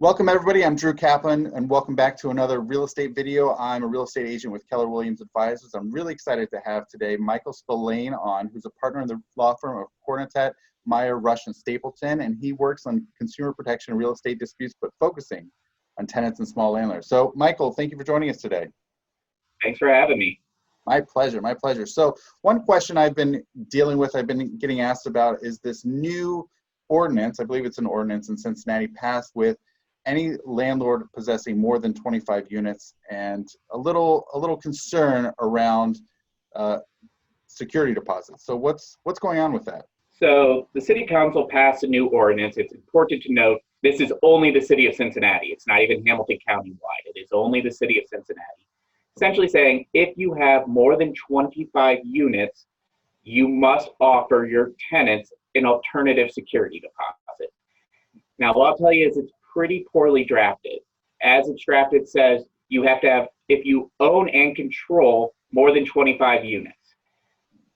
Welcome everybody, I'm Drew Kaplan and welcome back to another real estate video. I'm a real estate agent with Keller Williams Advisors. I'm really excited to have today Michael Spillane on, who's a partner in the law firm of Ordinance, Meyer, Rush, and Stapleton, and he works on consumer protection and real estate disputes, but focusing on tenants and small landlords. So Michael, thank you for joining us today. Thanks for having me. My pleasure, my pleasure. So one question I've been dealing with, I've been getting asked about is this new ordinance, I believe it's an ordinance in Cincinnati, passed with any landlord possessing more than 25 units, and a little concern around security deposits. So what's going on with that? So the city council passed a new ordinance. It's important to note this is only the city of Cincinnati. It's not even Hamilton County wide. It is only the city of Cincinnati. Essentially saying if you have more than 25 units, you must offer your tenants an alternative security deposit. Now, what I'll tell you is it's pretty poorly drafted. As it's drafted, it says you have to have, if you own and control more than 25 units.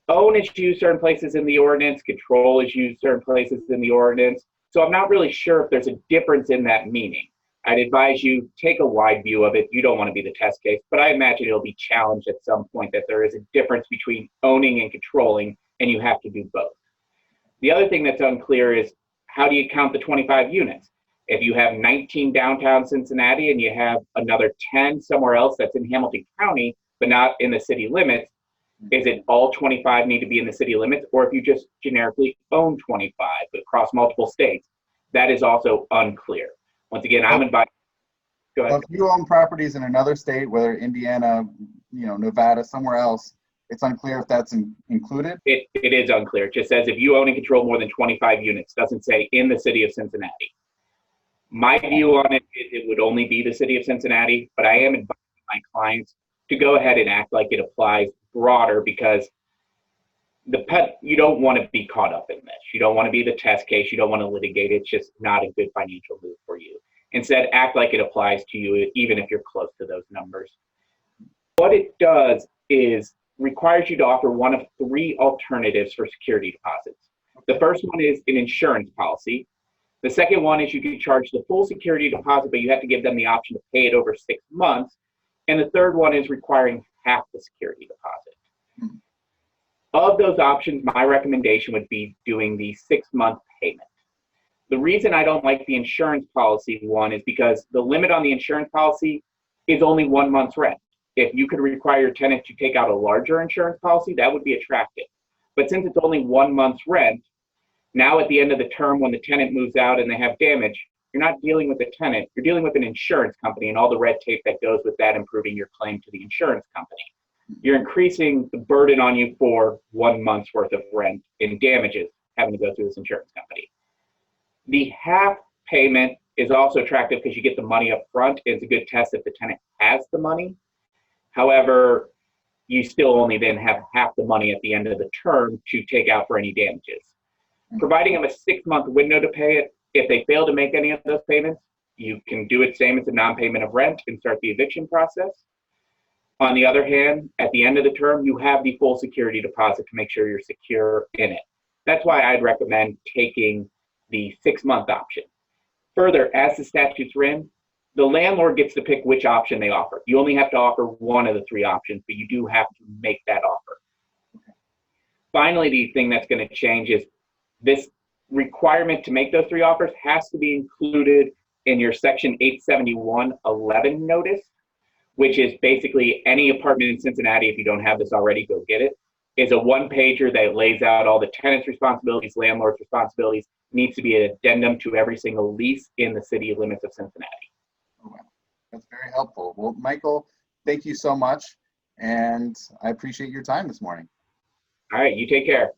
Own is used certain places in the ordinance, control is used certain places in the ordinance. So I'm not really sure if there's a difference in that meaning. I'd advise you take a wide view of it. You don't want to be the test case, but I imagine it'll be challenged at some point that there is a difference between owning and controlling, and you have to do both. The other thing that's unclear is how do you count the 25 units? If you have 19 downtown Cincinnati and you have another 10 somewhere else that's in Hamilton County, but not in the city limits, is it all 25 need to be in the city limits? Or if you just generically own 25 across multiple states, that is also unclear. Once again, I'm advising. Go ahead. If you own properties in another state, whether Indiana, Nevada, somewhere else, it's unclear if that's included? It is unclear. It just says if you own and control more than 25 units, doesn't say in the city of Cincinnati. My view on it is it would only be the city of Cincinnati, but I am advising my clients to go ahead and act like it applies broader, because you don't want to be caught up in this. You don't want to be the test case. You don't want to litigate it. It's just not a good financial move for you. Instead, act like it applies to you, even if you're close to those numbers. What it does is requires you to offer one of three alternatives for security deposits. The first one is an insurance policy. The second one is you can charge the full security deposit, but you have to give them the option to pay it over 6 months. And the third one is requiring half the security deposit. Of those options, my recommendation would be doing the 6-month payment. The reason I don't like the insurance policy one is because the limit on the insurance policy is only 1 month's rent. If you could require your tenant to take out a larger insurance policy, that would be attractive. But since it's only 1 month's rent, now at the end of the term when the tenant moves out and they have damage, you're not dealing with the tenant, you're dealing with an insurance company and all the red tape that goes with that, improving your claim to the insurance company. You're increasing the burden on you for 1 month's worth of rent in damages having to go through this insurance company. The half payment is also attractive because you get the money up front. It's a good test if the tenant has the money. However, you still only then have half the money at the end of the term to take out for any damages. Providing them a 6-month window to pay it, if they fail to make any of those payments, you can do it same as a non-payment of rent and start the eviction process. On the other hand, at the end of the term, you have the full security deposit to make sure you're secure in it. That's why I'd recommend taking the 6-month option. Further, as the statute's written, the landlord gets to pick which option they offer. You only have to offer one of the 3 options, but you do have to make that offer. Finally, the thing that's going to change is this requirement to make those 3 offers has to be included in your section 871.11 notice, which is basically any apartment in Cincinnati, if you don't have this already, go get it, is a 1-pager that lays out all the tenant's responsibilities, landlord's responsibilities, needs to be an addendum to every single lease in the city limits of Cincinnati. Oh, wow. That's very helpful. Well, Michael, thank you so much, and I appreciate your time this morning. All right, you take care.